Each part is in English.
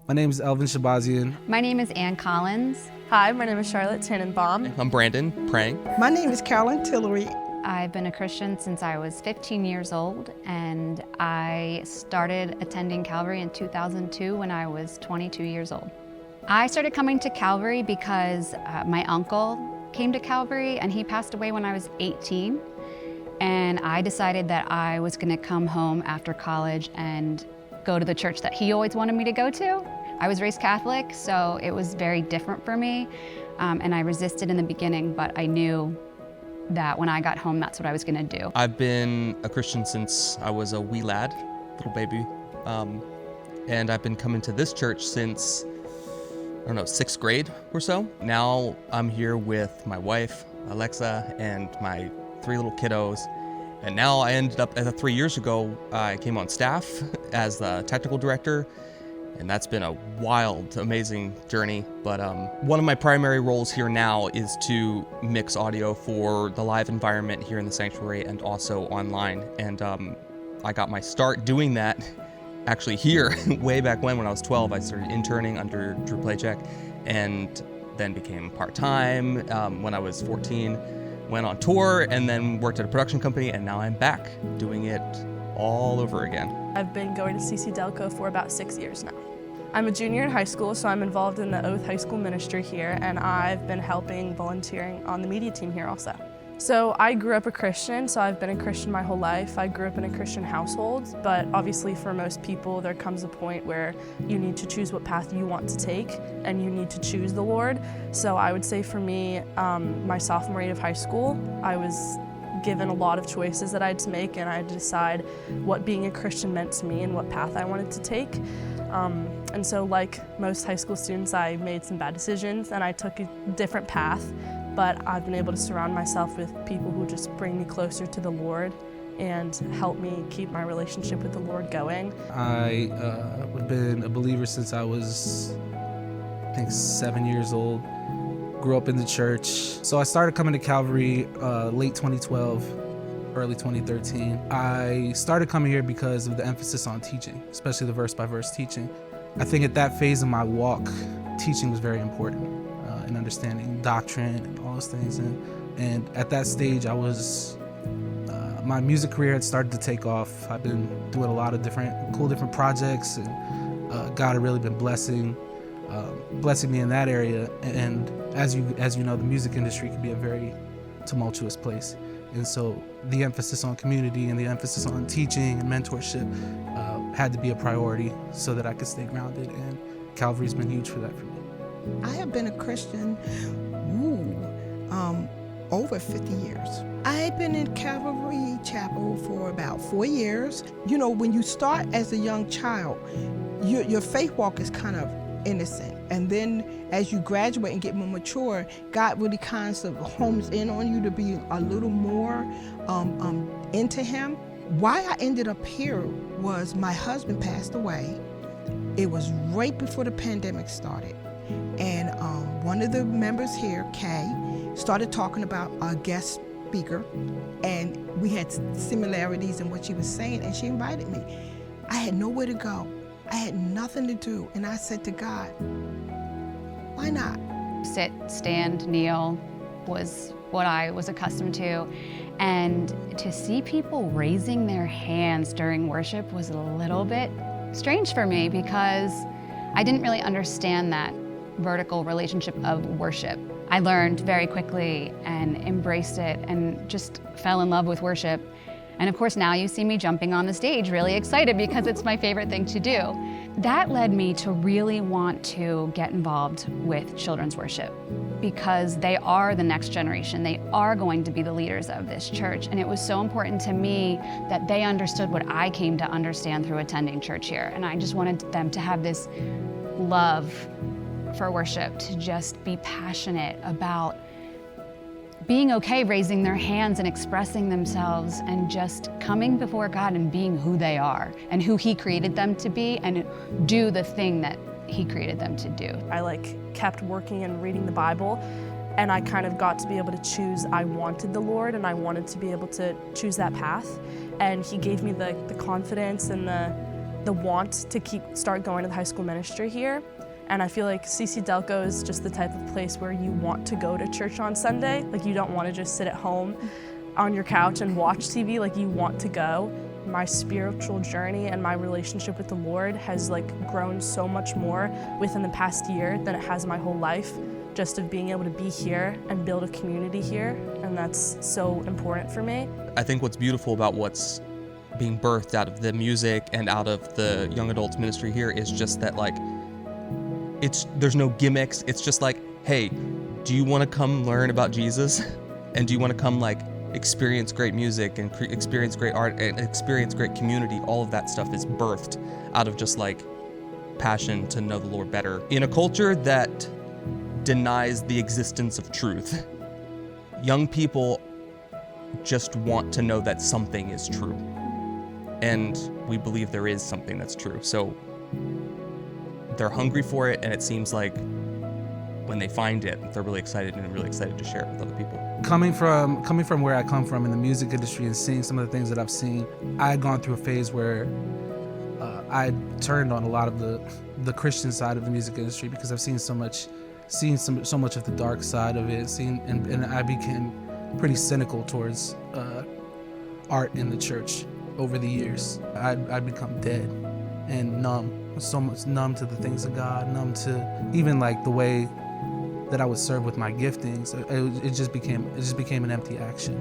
My name is Elvin Shabazian. My name is Ann Collins. Hi, my name is Charlotte Tannenbaum. I'm Brandon Prang. My name is Carolyn Tillery. I've been a Christian since I was 15 years old, and I started attending Calvary in 2002 when I was 22 years old. I started coming to Calvary because my uncle came to Calvary, and he passed away when I was 18. And I decided that I was going to come home after college and go to the church that he always wanted me to go to. I was raised Catholic, so it was very different for me, and I resisted in the beginning, but I knew that when I got home, that's what I was gonna do. I've been a Christian since I was a wee lad, little baby, and I've been coming to this church since, I don't know, 6th grade or so. Now I'm here with my wife, Alexa, and my 3 little kiddos. And now I ended up, 3 years ago, I came on staff as the technical director, and that's been a wild, amazing journey. But one of my primary roles here now is to mix audio for the live environment here in the sanctuary and also online. And I got my start doing that actually here way back when I was 12. I started interning under Drew Playcheck and then became part-time when I was 14. Went on tour and then worked at a production company, and now I'm back doing it all over again. I've been going to ccdelco for about 6 years now. I'm a junior in high school, so I'm involved in the Oath High School ministry here, and I've been helping volunteering on the media team here also. So I grew up a Christian, so I've been a Christian my whole life. I grew up in a Christian household, but obviously for most people there comes a point where you need to choose what path you want to take, and you need to choose the Lord. So I would say for me, my sophomore year of high school, I was given a lot of choices that I had to make, and I had to decide what being a Christian meant to me and what path I wanted to take. And so like most high school students, I made some bad decisions and I took a different path, but I've been able to surround myself with people who just bring me closer to the Lord and help me keep my relationship with the Lord going. I have been a believer since I was, I think, 7 years old. Grew up in the church. So I started coming to Calvary late 2012, early 2013. I started coming here because of the emphasis on teaching, especially the verse-by-verse teaching. I think at that phase of my walk, teaching was very important in understanding doctrine and all those things. And at that stage, I was, my music career had started to take off. I've been doing a lot of different projects, and God had really been blessing me in that area. And as you know, the music industry can be a very tumultuous place. And so the emphasis on community and the emphasis on teaching and mentorship had to be a priority so that I could stay grounded, and Calvary's been huge for that for me. I have been a Christian over 50 years. I've been in Calvary Chapel for about 4 years. You know, when you start as a young child, your faith walk is kind of innocent. And then as you graduate and get more mature, God really kind of homes in on you to be a little more into Him. Why I ended up here was my husband passed away. It was right before the pandemic started. And one of the members here, Kay, started talking about a guest speaker, and we had similarities in what she was saying, and she invited me. I had nowhere to go. I had nothing to do, and I said to God, why not? Sit, stand, kneel was what I was accustomed to. And to see people raising their hands during worship was a little bit strange for me, because I didn't really understand that vertical relationship of worship. I learned very quickly and embraced it and just fell in love with worship. And of course now you see me jumping on the stage really excited because it's my favorite thing to do. That led me to really want to get involved with children's worship, because they are the next generation. They are going to be the leaders of this church. And it was so important to me that they understood what I came to understand through attending church here. And I just wanted them to have this love for worship, to just be passionate about being okay raising their hands and expressing themselves and just coming before God and being who they are and who He created them to be, and do the thing that He created them to do. I kept working and reading the Bible, and I kind of got to be able to choose. I wanted the Lord, and I wanted to be able to choose that path, and He gave me the confidence and the the want to start going to the high school ministry here. And I feel like ccdelco is just the type of place where you want to go to church on Sunday. Like, you don't want to just sit at home on your couch and watch TV. Like, you want to go. My spiritual journey and my relationship with the Lord has grown so much more within the past year than it has my whole life, just of being able to be here and build a community here. And that's so important for me. I think what's beautiful about what's being birthed out of the music and out of the young adults ministry here is just that there's no gimmicks. It's just hey, do you want to come learn about Jesus? And do you want to come experience great music and experience great art and experience great community? All of that stuff is birthed out of just passion to know the Lord better. In a culture that denies the existence of truth, young people just want to know that something is true. And we believe there is something that's true. So they're hungry for it, and it seems like when they find it, they're really excited to share it with other people. Coming from where I come from in the music industry and seeing some of the things that I've seen, I had gone through a phase where I turned on a lot of the Christian side of the music industry because I've seen so much of the dark side of it, and I became pretty cynical towards art in the church over the years. I'd become dead and numb, so much numb to the things of God, numb to even the way that I would serve with my giftings. It just became an empty action.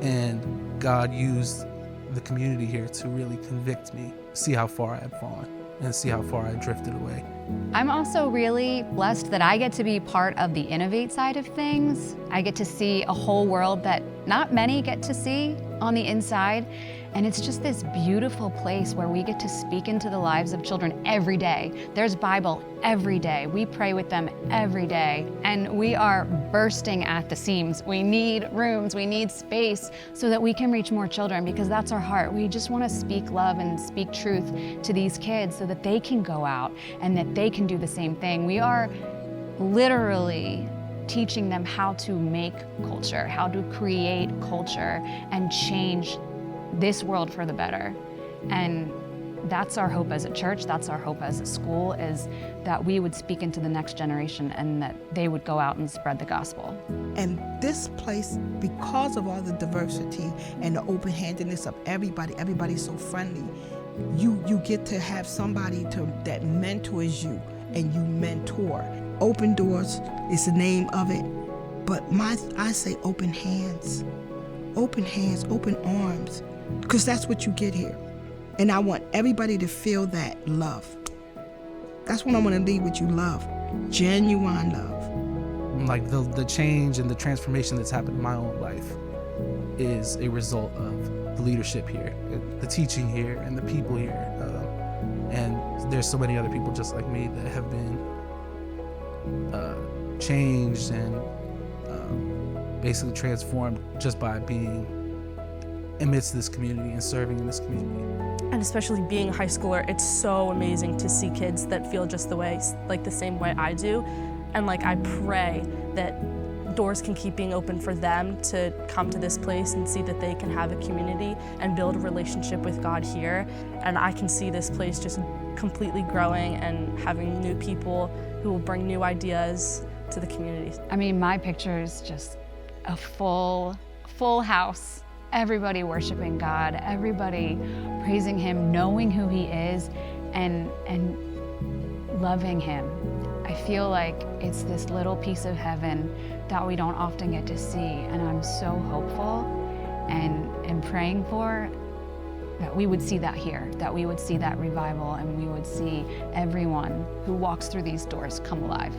And God used the community here to really convict me, see how far I had fallen and see how far I drifted away. I'm also really blessed that I get to be part of the Innovate side of things. I get to see a whole world that not many get to see on the inside. And it's just this beautiful place where we get to speak into the lives of children every day. There's Bible every day. We pray with them every day. And we are bursting at the seams. We need rooms, we need space so that we can reach more children, because that's our heart. We just want to speak love and speak truth to these kids so that they can go out and that they can do the same thing. We are literally teaching them how to make culture, how to create culture and change this world for the better. And that's our hope as a church, that's our hope as a school, is that we would speak into the next generation and that they would go out and spread the gospel. And this place, because of all the diversity and the open-handedness of everybody's so friendly, you get to have somebody that mentors you and you mentor. Open Doors is the name of it, but I say open hands, open arms, because that's what you get here. And I want everybody to feel that love. That's what I want to leave with you, love, genuine love. The change and the transformation that's happened in my own life is a result of the leadership here, the teaching here, and the people here. And there's so many other people just like me that have been changed and basically transformed just by being amidst this community and serving in this community. And especially being a high schooler, it's so amazing to see kids that feel just the same way I do. And I pray that doors can keep being open for them to come to this place and see that they can have a community and build a relationship with God here. And I can see this place just completely growing and having new people who will bring new ideas to the community. I mean, my picture is just a full house. Everybody worshiping God, everybody praising Him, knowing who He is, and loving Him. I feel like it's this little piece of heaven that we don't often get to see, and I'm so hopeful and praying for that we would see that here, that we would see that revival, and we would see everyone who walks through these doors come alive.